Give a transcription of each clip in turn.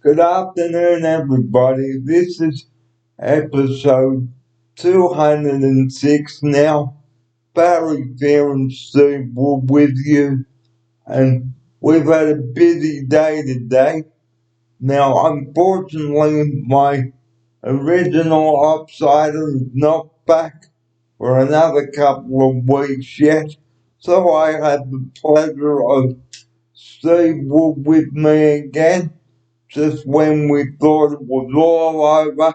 Good afternoon, everybody. This is episode 206 now. Barry Fair and Steve were with you, and we've had a busy day today. Now, unfortunately, my original upsider is not back for another couple of weeks yet, so I had the pleasure of Steve Wood with me again just when we thought it was all over,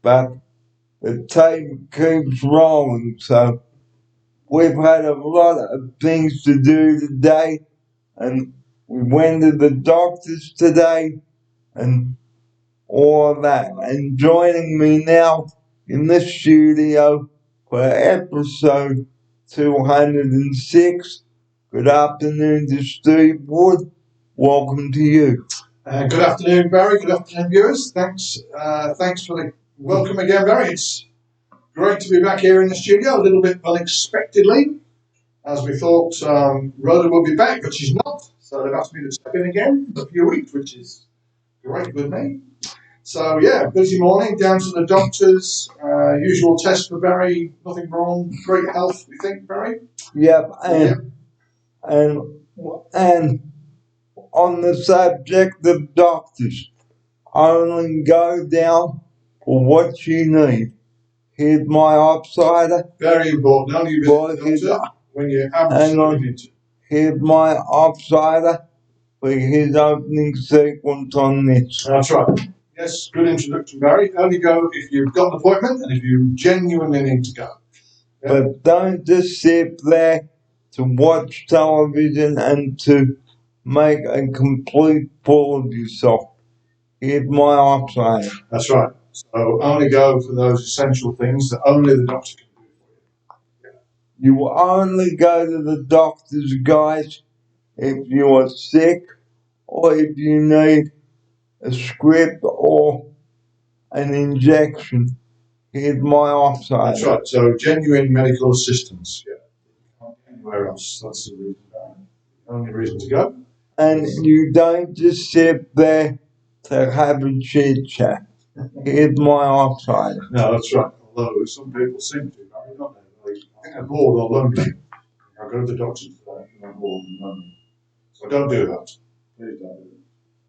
but the tape keeps rolling. So we've had a lot of things to do today, and we went to the doctors today and all of that. And joining me now in the studio for episode 206, good afternoon to Steve Wood. Welcome to you. Good afternoon, Barry. Good afternoon, viewers. Thanks for the welcome again, Barry. It's great to be back here in the studio, a little bit unexpectedly, as we thought Rhoda would be back, but she's not. So they've asked me to step in again for a few weeks, which is great with me. So yeah, busy morning, down to the doctors. Usual test for Barry, nothing wrong, great health, we think, Barry? Yep, and on the subject of doctors, only go down for what you need. Here's my upsider. Very important. Only visit the doctor when you absolutely need to. Here's my upsider for his opening sequence on this. That's right. Yes, good introduction, Barry. Only go if you've got an appointment and if you genuinely need to go. Yeah. But don't just sit there to watch television and to make a complete fool of yourself. Here's my upside. That's right. So only go for those essential things that only the doctor can do for you. You will only go to the doctors, guys, if you are sick or if you need a script or an injection. Here's my offside. That's right. So genuine medical assistance. Yeah. Can't go anywhere else. That's the reason. Only reason to go. And you don't just sit there to have a chit chat. Here's my offside. No, that's right. Although some people seem to, don't they? I think they're bored or lonely. I go to the doctor for that, and I'm bored and lonely. So don't do that. Please don't do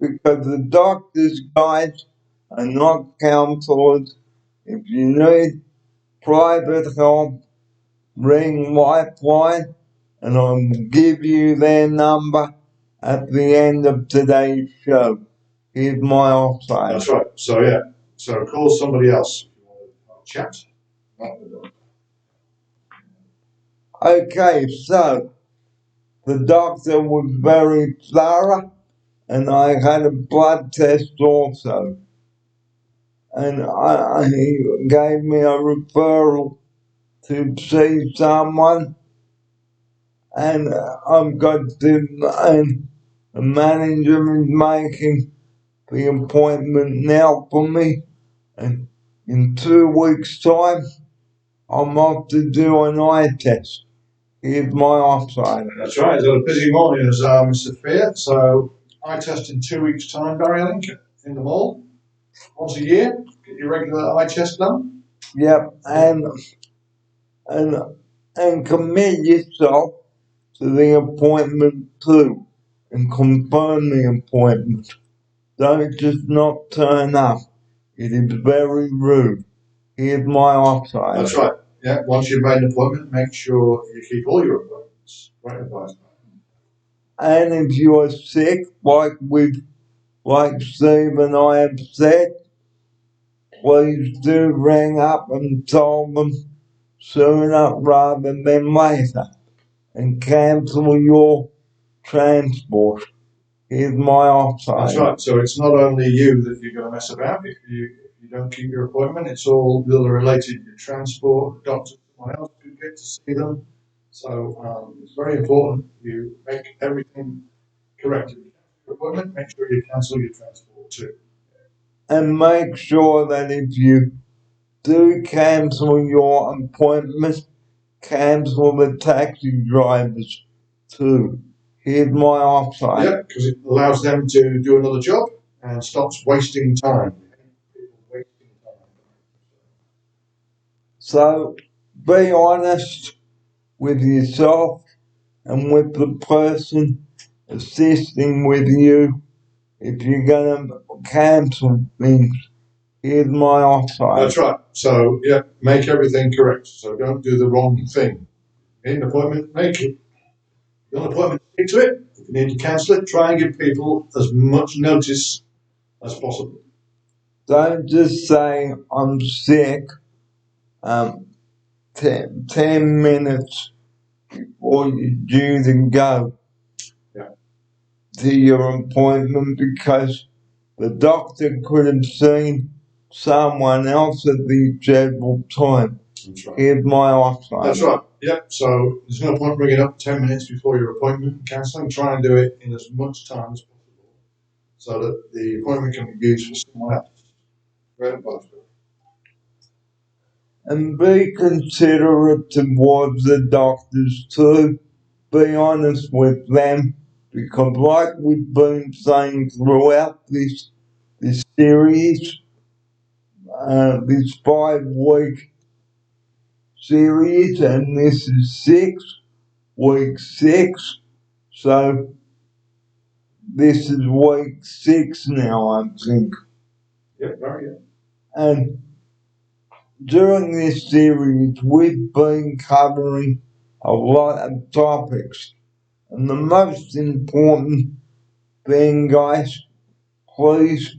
that. Because the doctors, guys, are not counsellors. If you need private help, ring Lifeline, and I will give you their number at the end of today's show. Here's my offside. That's right. So yeah. So call somebody else if you want to chat. Not the doctor. Okay, so the doctor was very thorough, and I had a blood test also. And he gave me a referral to see someone, and I've got to, and the manager is making the appointment now for me, and in 2 weeks' time, I'm off to do an eye test. Here's my offside. That's right. It's got a busy morning as Mr. Fair. So eye test in 2 weeks' time, Barry, I think, in the mall. Once a year, get your regular eye test done. Yep, and commit yourself to the appointment too, and confirm the appointment. Don't just not turn up. It is very rude. Here's my offside. That's right. Yeah, once you've made an appointment, make sure you keep all your appointments. Great advice. And if you are sick, like Steve and I have said, please do ring up and tell them sooner rather than later and cancel your transport. Here's my offside. That's right. So it's not only you that you're going to mess about if you don't keep your appointment. It's all the other related, your transport, doctor, someone else who get to see them. So it's very important you make everything correct. If you cancel your appointment, make sure you cancel your transport too. And make sure that if you do cancel your appointment, cancel the taxi drivers too. Here's my offside. Yeah, because it allows them to do another job and stops wasting time. People wasting time. So be honest with yourself and with the person assisting with you. If you're going to cancel things, here's my offer. That's right. So, yeah, make everything correct. So don't do the wrong thing. Need an appointment, make it. Got an appointment, stick to it. If you need to cancel it, try and give people as much notice as possible. Don't just say, I'm sick, 10 minutes before you're due to go to your appointment, because the doctor could have seen someone else at the scheduled time. That's right. Here's my offer. That's right. Yep. So there's no point bringing up 10 minutes before your appointment and cancelling. Try and do it in as much time as possible so that the appointment can be used for someone else. Great advice. And be considerate towards the doctors too. Be honest with them, because like we've been saying throughout this series, this 5-week series, and this is week 6, so this is week 6 now, I think. Yep, very good. And during this series, we've been covering a lot of topics. And the most important thing, guys, please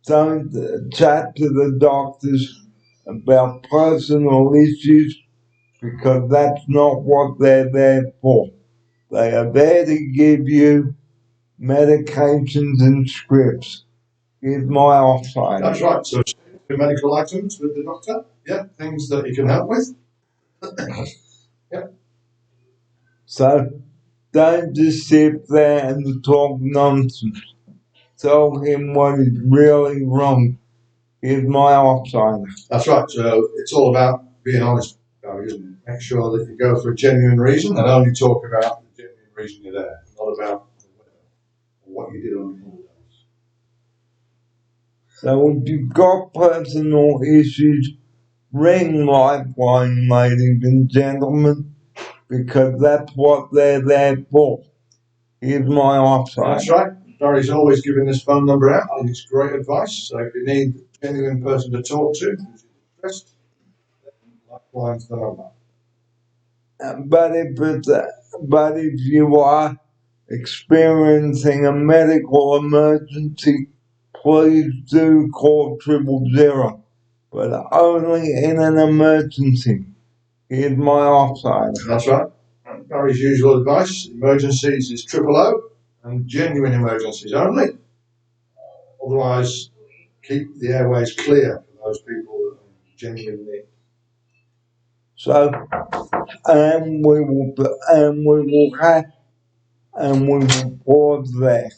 don't chat to the doctors about personal issues, because that's not what they're there for. They are there to give you medications and scripts. Here's my offer. That's right. So the medical items with the doctor. Yep, things that he can help with. Yep. So don't just sit there and talk nonsense. Tell him what is really wrong. Here's my offer. That's right. So it's all about being honest, isn't it? Make sure that you go for a genuine reason and only talk about the genuine reason you're there, not about what you did on your holidays. So if you've got personal issues, ring Lifeline, ladies and gentlemen, because that's what they're there for. Here's my offer. That's right. Barry's always giving this phone number out, and it's great advice. So if you need a genuine person to talk to who's stressed, Lifeline's the number. But if you are experiencing a medical emergency, please do call 000, but only in an emergency. Here's my offer. That's right. Barry's usual advice: emergencies is 000, and genuine emergencies only. Otherwise, keep the airways clear for those people that are genuinely. So, we will pause there.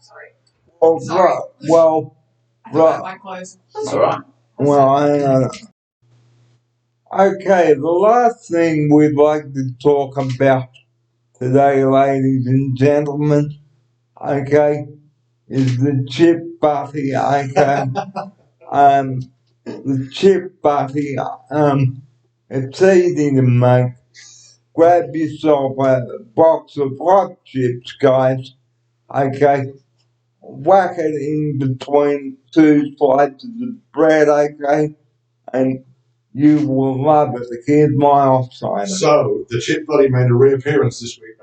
Sorry. Oh, Sorry. Well, I forgot my clothes. That's alright. well, I know. Okay, the last thing we'd like to talk about today, ladies and gentlemen, okay, is the chip butty, okay? The chip butty, it's easy to make. Grab yourself a box of hot chips, guys, okay? Whack it in between 2 slices of bread, okay? And you will love it. Here's my offside. So the chip buddy made a reappearance this week,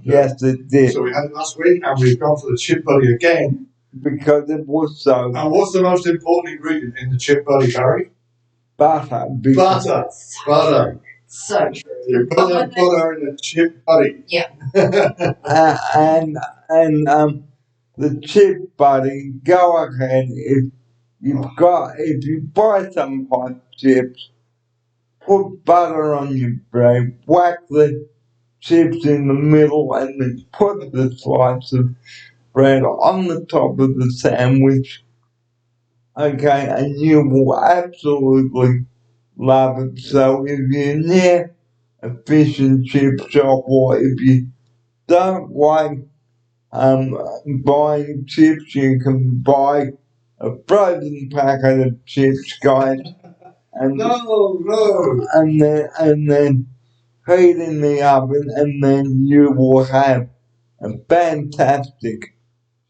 Yes, it did. So we had it last week, and we've gone for the chip buddy again. Because it was so. And what's the most important ingredient in the chip buddy, Barry? Butter. Butter. So true. You put that butter in the chip buddy. Yeah. And the chip buddy, go ahead. If you buy some hot chips, put butter on your bread, whack the chips in the middle, and then put the slice of bread on the top of the sandwich. Okay, and you will absolutely love it. So if you're near a fish and chip shop, or if you don't like buying chips. You can buy a frozen packet of chips, guys, and No. and then heat in the oven, and then you will have a fantastic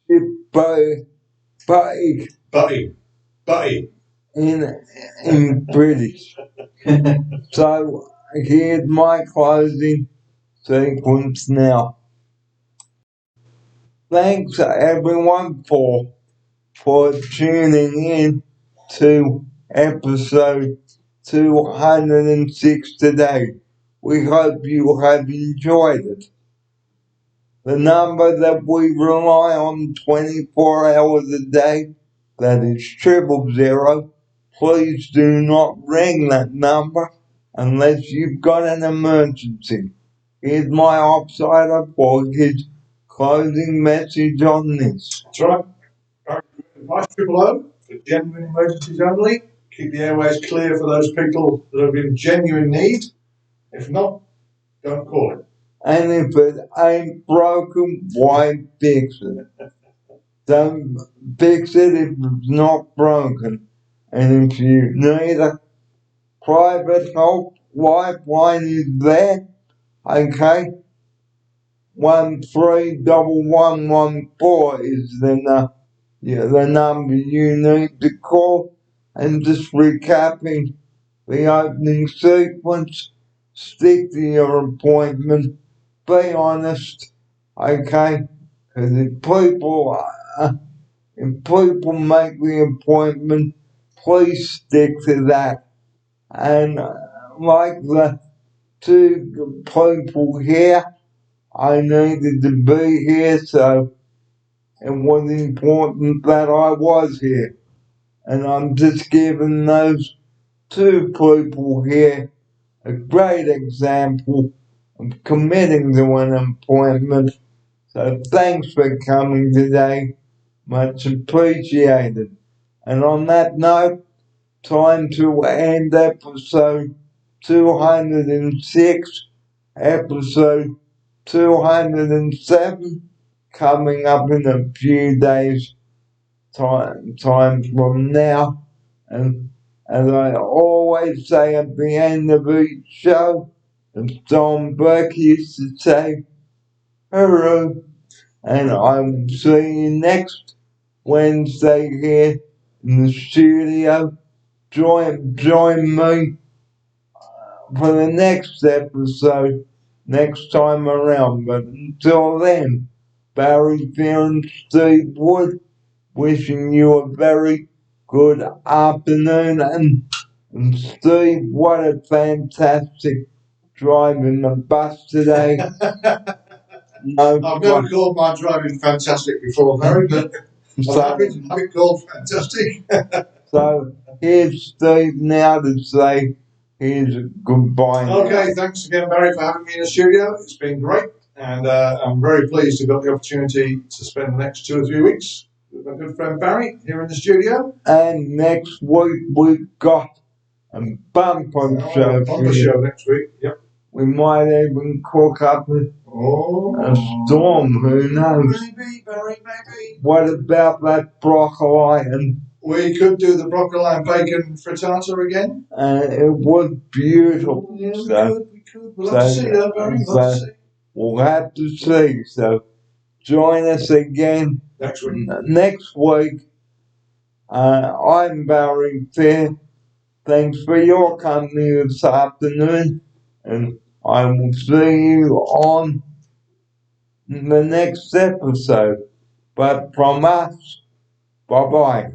chip bake Butty. in British. So here's my closing sequence now. Thanks everyone for tuning in to episode 206 today. We hope you have enjoyed it. The number that we rely on 24 hours a day, that is 000. Please do not ring that number unless you've got an emergency. Here's my offside for his closing message on this. That's right. Advice 000 for genuine emergencies only. Keep the airways clear for those people that are in genuine need. If not, don't call it. And if it ain't broken, why fix it? Don't fix it if it's not broken. And if you need a private help, lifeline is there. Okay? 131114 is the number you need to call. And just recapping the opening sequence, stick to your appointment, be honest, okay? Because if people make the appointment, please stick to that. And like the two people here, I needed to be here, so it was important that I was here. And I'm just giving those two people here a great example of committing to an appointment. So thanks for coming today. Much appreciated. And on that note, time to end episode 206, episode 207, coming up in a few days time from now. And as I always say at the end of each show, as Tom Burke used to say, hello, and I will see you next Wednesday here in the studio. Join me for the next episode next time around. But until then, Barry Fear and Steve Wood wishing you a very good afternoon. And Steve, what a fantastic drive in the bus today. No, I've never called my driving fantastic before, Barry, but I'm happy to have it called fantastic. So here's Steve now to say here's goodbye. Okay, thanks again, Barry, for having me in the studio. It's been great, and I'm very pleased to have got the opportunity to spend the next 2 or 3 weeks with my good friend Barry here in the studio. And next week we've got a bumper show. On the show next week, yep. We might even cook up a storm, who knows? Maybe, Barry, maybe. What about that broccoli? And we could do the broccoli and bacon frittata again. It was beautiful. Yeah, we could. We'll have to see that, Barry. We'll have to see. So join us again next week. I'm Barry Fair. Thanks for your company this afternoon, and I will see you on the next episode. But from us, bye-bye.